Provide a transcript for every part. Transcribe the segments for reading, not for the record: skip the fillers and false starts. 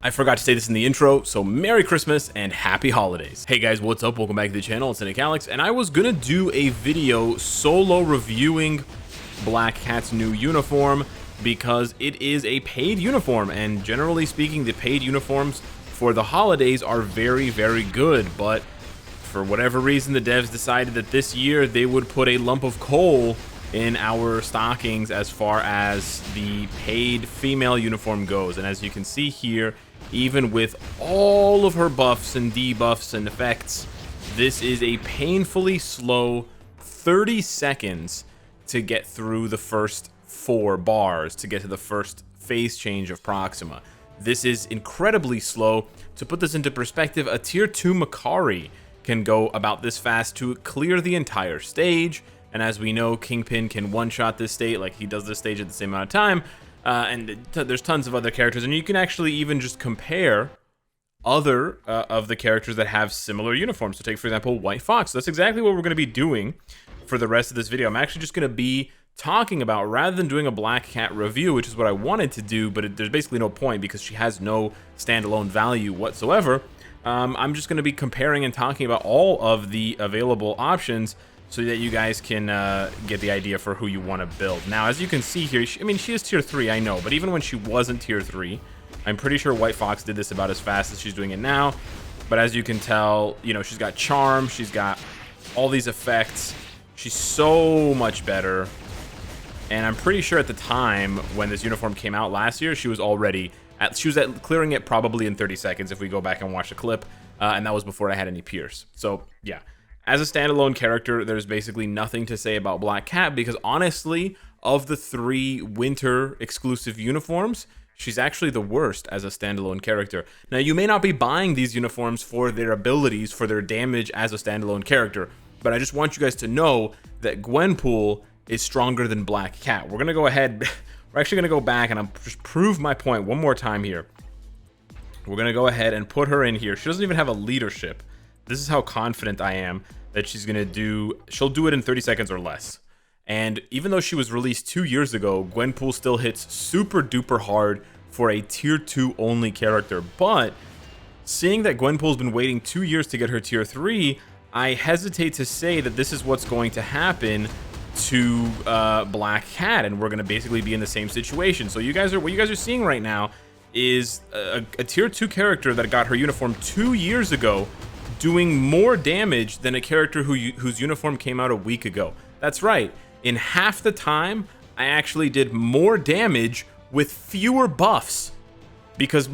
I forgot to say this in the intro, so Merry Christmas and Happy Holidays. Hey guys, what's up? Welcome back to the channel. It's Cynicalex, and I was gonna do a video solo reviewing Black Cat's new uniform because it is a paid uniform, and generally speaking, the paid uniforms for the holidays are very, very good, but for whatever reason, the devs decided that this year they would put a lump of coal in our stockings as far as the paid female uniform goes. And as you can see here, even with all of her buffs and debuffs and effects, this is a painfully slow 30 seconds to get through the first 4 bars, to get to the first phase change of Proxima. This is incredibly slow. To put this into perspective, a tier 2 Makari can go about this fast to clear the entire stage. And as we know, Kingpin can one-shot this stage, like he does this stage at the same amount of time. And there's tons of other characters, and you can actually even just compare other of the characters that have similar uniforms. So take, for example, White Fox. That's exactly what we're going to be doing for the rest of this video. I'm actually just going to be talking about, rather than doing a Black Cat review, which is what I wanted to do, but there's basically no point because she has no standalone value whatsoever. I'm just going to be comparing and talking about all of the available options so that you guys can get the idea for who you want to build. Now, as you can see here, she is tier 3, I know, but even when she wasn't tier 3, I'm pretty sure White Fox did this about as fast as she's doing it now. But as you can tell, you know, she's got charm, she's got all these effects, she's so much better. And I'm pretty sure at the time when this uniform came out last year, she was at clearing it probably in 30 seconds if we go back and watch the clip, and that was before I had any Pierce. So yeah, as a standalone character, there's basically nothing to say about Black Cat because honestly, of the 3 winter exclusive uniforms, she's actually the worst as a standalone character. Now, you may not be buying these uniforms for their abilities, for their damage as a standalone character, but I just want you guys to know that Gwenpool is stronger than Black Cat. We're gonna go ahead, we're actually gonna go back and I'll just prove my point one more time here. We're gonna go ahead and put her in here. She doesn't even have a leadership. This is how confident I am that she'll do it in 30 seconds or less. And even though she was released 2 years ago, Gwenpool still hits super duper hard for a tier 2 only character. But seeing that Gwenpool's been waiting 2 years to get her tier 3, I hesitate to say that this is what's going to happen to Black Cat, and we're going to basically be in the same situation. So what you guys are seeing right now is a tier 2 character that got her uniform 2 years ago doing more damage than a character whose uniform came out a week ago. That's right. In half the time, I actually did more damage with fewer buffs, because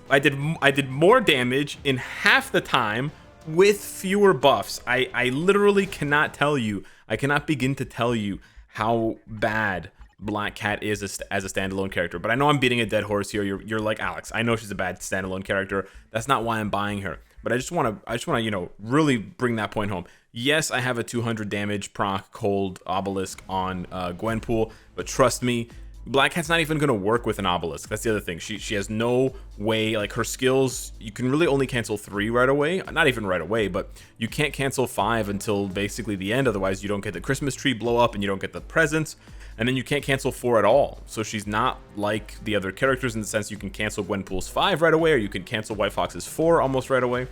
I did more damage in half the time with fewer buffs. I literally cannot tell you. I cannot begin to tell you how bad Black Cat is as a standalone character. But I know I'm beating a dead horse here. You're like, Alex, I know she's a bad standalone character. That's not why I'm buying her. But I just want to, you know, really bring that point home. Yes, I have a 200 damage proc cold obelisk on Gwenpool, but trust me, Black Cat's not even going to work with an obelisk. That's the other thing. She has no way, like her skills, you can really only cancel 3 right away. Not even right away, but you can't cancel 5 until basically the end. Otherwise, you don't get the Christmas tree blow up and you don't get the presents. And then you can't cancel 4 at all. So she's not like the other characters in the sense you can cancel Gwenpool's 5 right away, or you can cancel White Fox's 4 almost right away.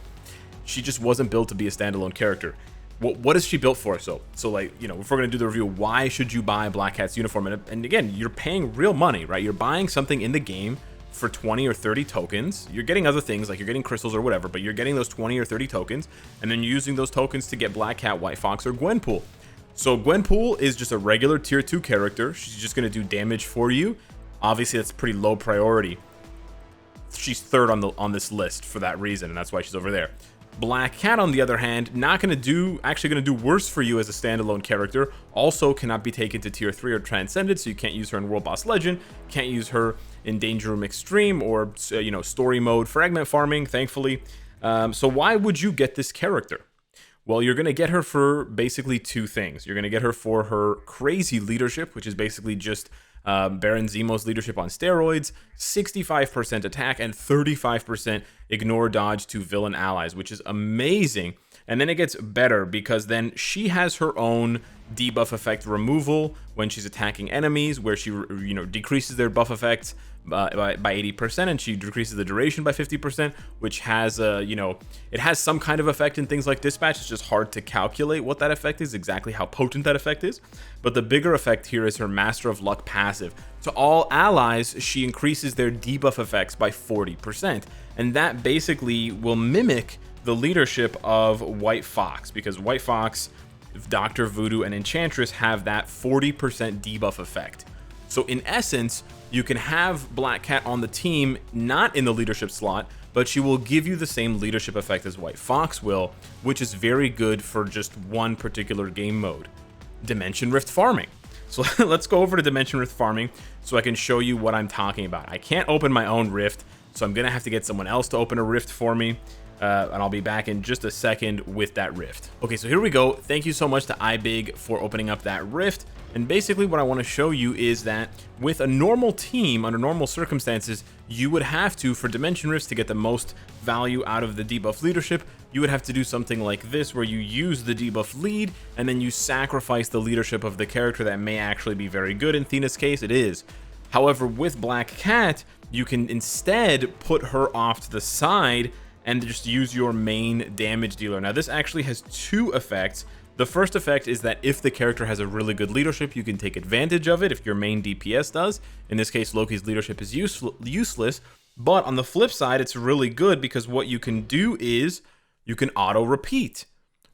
She just wasn't built to be a standalone character. What is she built for? So like, you know, if we're going to do the review, why should you buy Black Cat's uniform? And again, you're paying real money, right? You're buying something in the game for 20 or 30 tokens. You're getting other things, like you're getting crystals or whatever, but you're getting those 20 or 30 tokens, and then you're using those tokens to get Black Cat, White Fox, or Gwenpool. So Gwenpool is just a regular tier 2 character. She's just going to do damage for you. Obviously, that's pretty low priority. She's 3rd on this list for that reason, and that's why she's over there. Black Cat, on the other hand, actually going to do worse for you as a standalone character. Also cannot be taken to tier 3 or transcended, so you can't use her in World Boss Legend, can't use her in Danger Room Extreme or you know, story mode fragment farming, thankfully. So why would you get this character? Well, you're going to get her for basically 2 things. You're going to get her for her crazy leadership, which is basically just Baron Zemo's leadership on steroids, 65% attack, and 35% ignore dodge to villain allies, which is amazing. And then it gets better because then she has her own debuff effect removal when she's attacking enemies, where she, you know, decreases their buff effects by 80%, and she decreases the duration by 50%, which has it has some kind of effect in things like dispatch. It's just hard to calculate what that effect is, exactly how potent that effect is. But the bigger effect here is her Master of Luck passive. To all allies, she increases their debuff effects by 40%, and that basically will mimic the leadership of White Fox, because White Fox, Dr. Voodoo, and Enchantress have that 40% debuff effect. So in essence, you can have Black Cat on the team, not in the leadership slot, but she will give you the same leadership effect as White Fox will, which is very good for just one particular game mode, Dimension Rift farming. So let's go over to Dimension Rift farming so I can show you what I'm talking about. I can't open my own rift, so I'm gonna have to get someone else to open a rift for me. And I'll be back in just a second with that rift. Okay, so here we go. Thank you so much to iBig for opening up that rift. And basically what I want to show you is that with a normal team, under normal circumstances, you would have to, for Dimension Rifts, to get the most value out of the debuff leadership, you would have to do something like this, where you use the debuff lead, and then you sacrifice the leadership of the character that may actually be very good. In Thena's case, it is. However, with Black Cat, you can instead put her off to the side and just use your main damage dealer. Now, this actually has two effects. The first effect is that if the character has a really good leadership, you can take advantage of it if your main DPS does. In this case, Loki's leadership is useless, but on the flip side, it's really good because what you can do is you can auto repeat.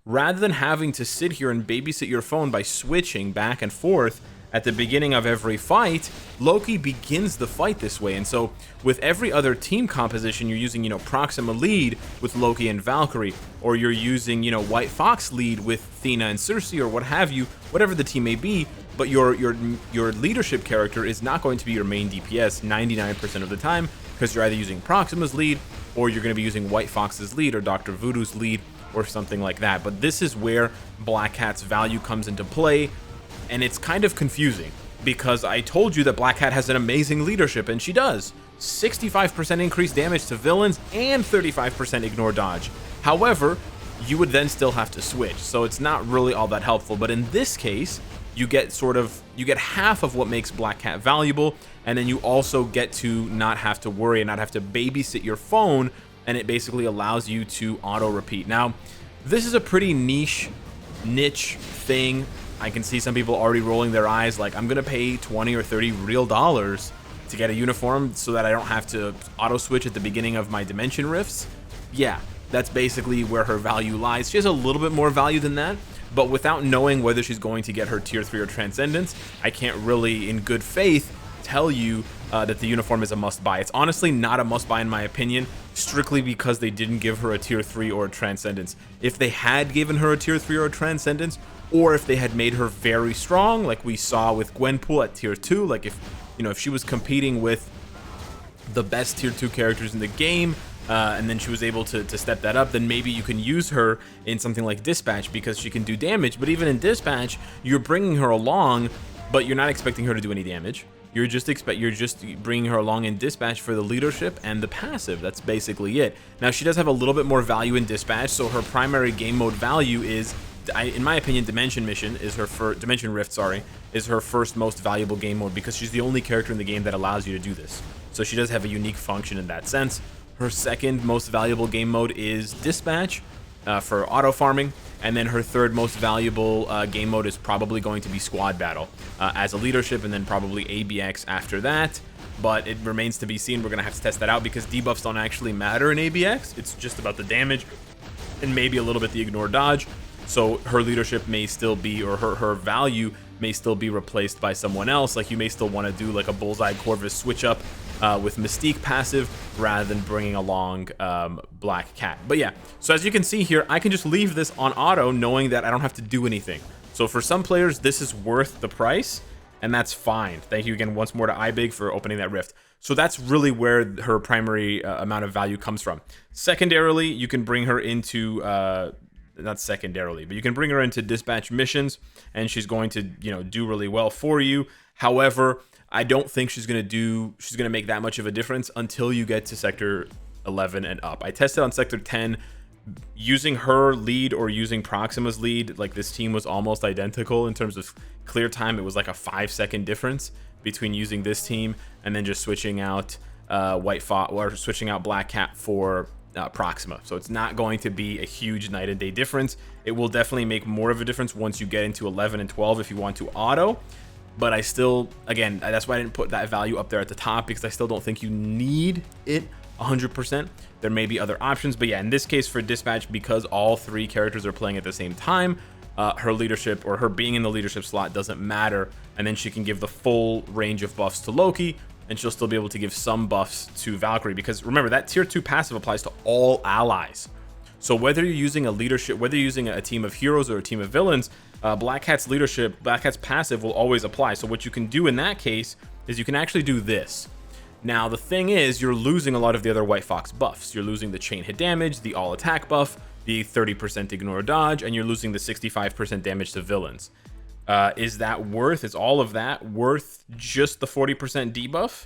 Rather than having to sit here and babysit your phone by switching back and forth at the beginning of every fight, Loki begins the fight this way. And so with every other team composition, you're using, Proxima lead with Loki and Valkyrie, or you're using, White Fox lead with Thena and Cersei, or what have you, whatever the team may be, but your leadership character is not going to be your main DPS 99% of the time, because you're either using Proxima's lead, or you're going to be using White Fox's lead, or Dr. Voodoo's lead, or something like that. But this is where Black Cat's value comes into play. And it's kind of confusing because I told you that Black Cat has an amazing leadership, and she does. 65% increased damage to villains and 35% ignore dodge. However, you would then still have to switch, so it's not really all that helpful. But in this case, you get half of what makes Black Cat valuable, and then you also get to not have to worry and not have to babysit your phone, and it basically allows you to auto repeat. Now, this is a pretty niche thing. I can see some people already rolling their eyes like, I'm gonna pay 20 or 30 real dollars to get a uniform so that I don't have to auto switch at the beginning of my Dimension Rifts. Yeah, that's basically where her value lies. She has a little bit more value than that, but without knowing whether she's going to get her tier 3 or Transcendence, I can't really, in good faith, tell you that the uniform is a must-buy. It's honestly not a must-buy in my opinion, strictly because they didn't give her a tier 3 or a Transcendence. If they had given her a tier 3 or a Transcendence, or if they had made her very strong, like we saw with Gwenpool at tier 2, like if she was competing with the best tier 2 characters in the game, and then she was able to step that up, then maybe you can use her in something like Dispatch because she can do damage. But even in Dispatch, you're bringing her along, but you're not expecting her to do any damage. You're just bringing her along in Dispatch for the leadership and the passive. That's basically it. Now, she does have a little bit more value in Dispatch, so her primary game mode value is, in my opinion, Dimension Rift, is her first most valuable game mode because she's the only character in the game that allows you to do this. So she does have a unique function in that sense. Her second most valuable game mode is Dispatch for auto farming, and then her third most valuable game mode is probably going to be Squad Battle as a leadership, and then probably ABX after that. But it remains to be seen. We're gonna have to test that out because debuffs don't actually matter in ABX. It's just about the damage and maybe a little bit the ignore dodge. So her leadership may still be, or her value may still be replaced by someone else. Like you may still want to do like a Bullseye Corvus switch up with Mystique passive rather than bringing along Black Cat. But yeah, so as you can see here, I can just leave this on auto knowing that I don't have to do anything. So for some players, this is worth the price, and that's fine. Thank you again once more to iBig for opening that rift. So that's really where her primary amount of value comes from. Secondarily, you can bring her into not secondarily, but you can bring her into dispatch missions, and she's going to, do really well for you. However, I don't think she's going to make that much of a difference until you get to Sector 11 and up. I tested on Sector 10 using her lead or using Proxima's lead, like this team was almost identical in terms of clear time. It was like a 5-second difference between using this team and then just switching out White Fox or switching out Black Cat for Proxima. So it's not going to be a huge night and day difference. It will definitely make more of a difference once you get into 11 and 12 if you want to auto. But I still, again, that's why I didn't put that value up there at the top, because I still don't think you need it 100%. There may be other options, but yeah, in this case for Dispatch, because all 3 characters are playing at the same time, her leadership or her being in the leadership slot doesn't matter, and then she can give the full range of buffs to Loki, and she'll still be able to give some buffs to Valkyrie, because remember that tier 2 passive applies to all allies. So whether you're using a leadership, whether you're using a team of heroes or a team of villains, Black Cat's leadership, Black Cat's passive will always apply. So what you can do in that case is you can actually do this. Now the thing is, you're losing a lot of the other White Fox buffs. You're losing the chain hit damage, the all attack buff, the 30% ignore dodge, and you're losing the 65% damage to villains. Is all of that worth just the 40% debuff?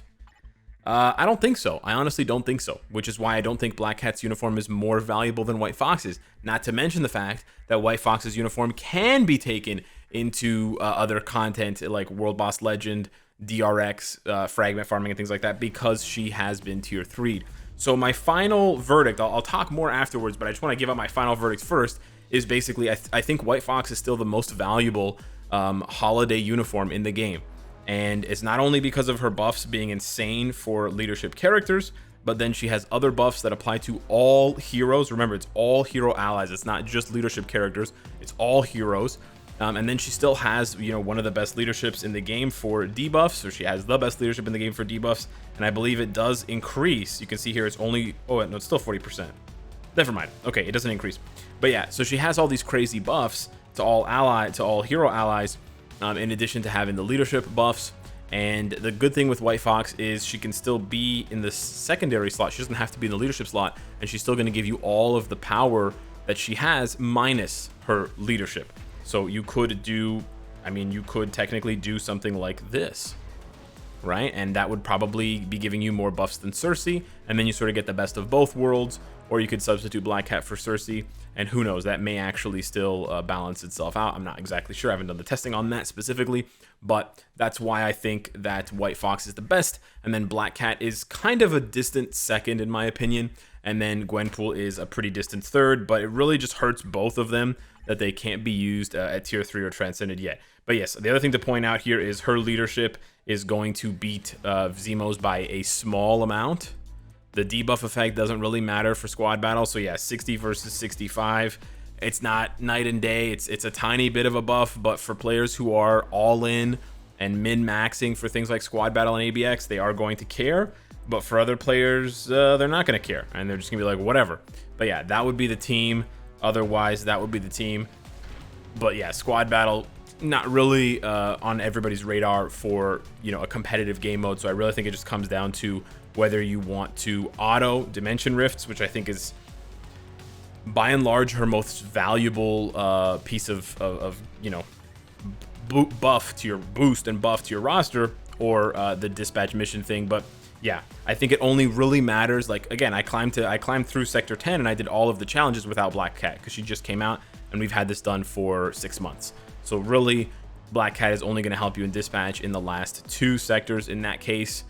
I don't think so. I honestly don't think so, which is why I don't think Black Cat's uniform is more valuable than White Fox's. Not to mention the fact that White Fox's uniform can be taken into other content like World Boss Legend, DRX, fragment farming, and things like that, because she has been tier 3'd. So my final verdict, I'll talk more afterwards, but I just want to give out my final verdict first, is basically I think White Fox is still the most valuable holiday uniform in the game. And it's not only because of her buffs being insane for leadership characters, but then she has other buffs that apply to all heroes. Remember, it's all hero allies. It's not just leadership characters. It's all heroes. And then she still has, one of the best leaderships in the game for debuffs. So she has the best leadership in the game for debuffs. And I believe it does increase. You can see here it's only, no, it's still 40%. Never mind. Okay, it doesn't increase. But yeah, so she has all these crazy buffs to all hero allies. In addition to having the leadership buffs. And the good thing with White Fox is she can still be in the secondary slot. She doesn't have to be in the leadership slot, and she's still going to give you all of the power that she has minus her leadership. So you could technically do something like this, right? And that would probably be giving you more buffs than Cersei, and then you sort of get the best of both worlds. Or you could substitute Black Cat for Cersei, and who knows, that may actually still balance itself out. I'm not exactly sure. I haven't done the testing on that specifically, but that's why I think that White Fox is the best, and then Black Cat is kind of a distant second in my opinion, and then Gwenpool is a pretty distant third, but it really just hurts both of them that they can't be used at tier 3 or Transcended yet. But yes, the other thing to point out here is her leadership is going to beat Zemo's by a small amount. The debuff effect doesn't really matter for squad battle. So yeah, 60 versus 65. It's not night and day. It's a tiny bit of a buff, but for players who are all in and min-maxing for things like squad battle and ABX, they are going to care. But for other players, they're not going to care. And they're just going to be like, whatever. But yeah, that would be the team. Otherwise, that would be the team. But yeah, squad battle, not really on everybody's radar for, a competitive game mode. So I really think it just comes down to whether you want to auto Dimension Rifts, which I think is by and large her most valuable piece of buff to your boost and buff to your roster, or the dispatch mission thing. But yeah, I think it only really matters, like, again, I climbed through sector 10 and I did all of the challenges without Black Cat because she just came out, and we've had this done for 6 months. So really, Black Cat is only going to help you in dispatch in the last 2 sectors. In that case,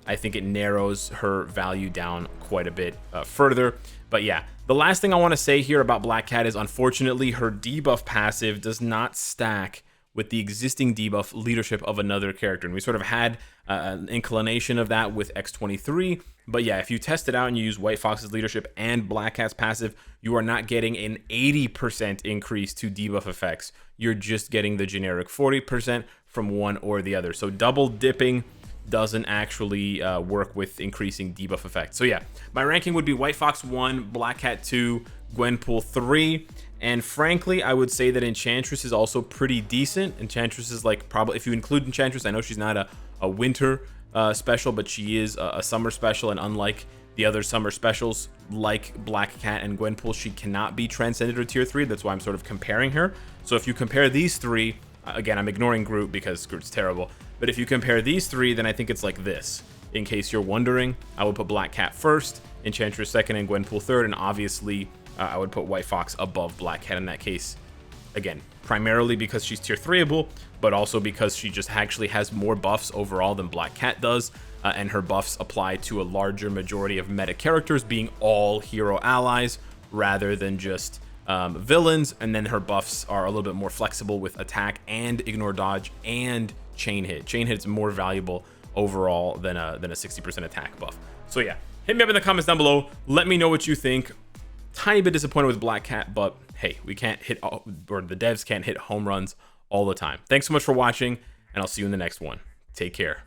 I think it narrows her value down quite a bit further. But yeah, the last thing I want to say here about Black Cat is, unfortunately, her debuff passive does not stack with the existing debuff leadership of another character. And we sort of had an inclination of that with X23. But yeah, if you test it out and you use White Fox's leadership and Black Cat's passive, you are not getting an 80% increase to debuff effects. You're just getting the generic 40% from one or the other. So double dipping doesn't actually work with increasing debuff effects. So yeah, my ranking would be White Fox 1, Black Cat 2, Gwenpool 3, and frankly, I would say that Enchantress is also pretty decent. Enchantress is like, probably, if you include Enchantress, I know she's not a winter special, but she is a summer special, and unlike the other summer specials like Black Cat and Gwenpool, she cannot be Transcended or tier 3. That's why I'm sort of comparing her. So if you compare these three, again, I'm ignoring Groot because Groot's terrible, but if you compare these three, then I think it's like this. In case you're wondering, I would put Black Cat first, Enchantress second, and Gwenpool third, and obviously I would put White Fox above Black Cat in that case. Again, primarily because she's tier 3able, but also because she just actually has more buffs overall than Black Cat does, and her buffs apply to a larger majority of meta characters, being all hero allies rather than just villains. And then her buffs are a little bit more flexible with attack and ignore dodge and chain hit. Chain hit's more valuable overall than a 60% attack buff. So yeah, hit me up in the comments down below. Let me know what you think. Tiny bit disappointed with Black Cat, but hey, we can't hit, or the devs can't hit home runs all the time. Thanks so much for watching, and I'll see you in the next one. Take care.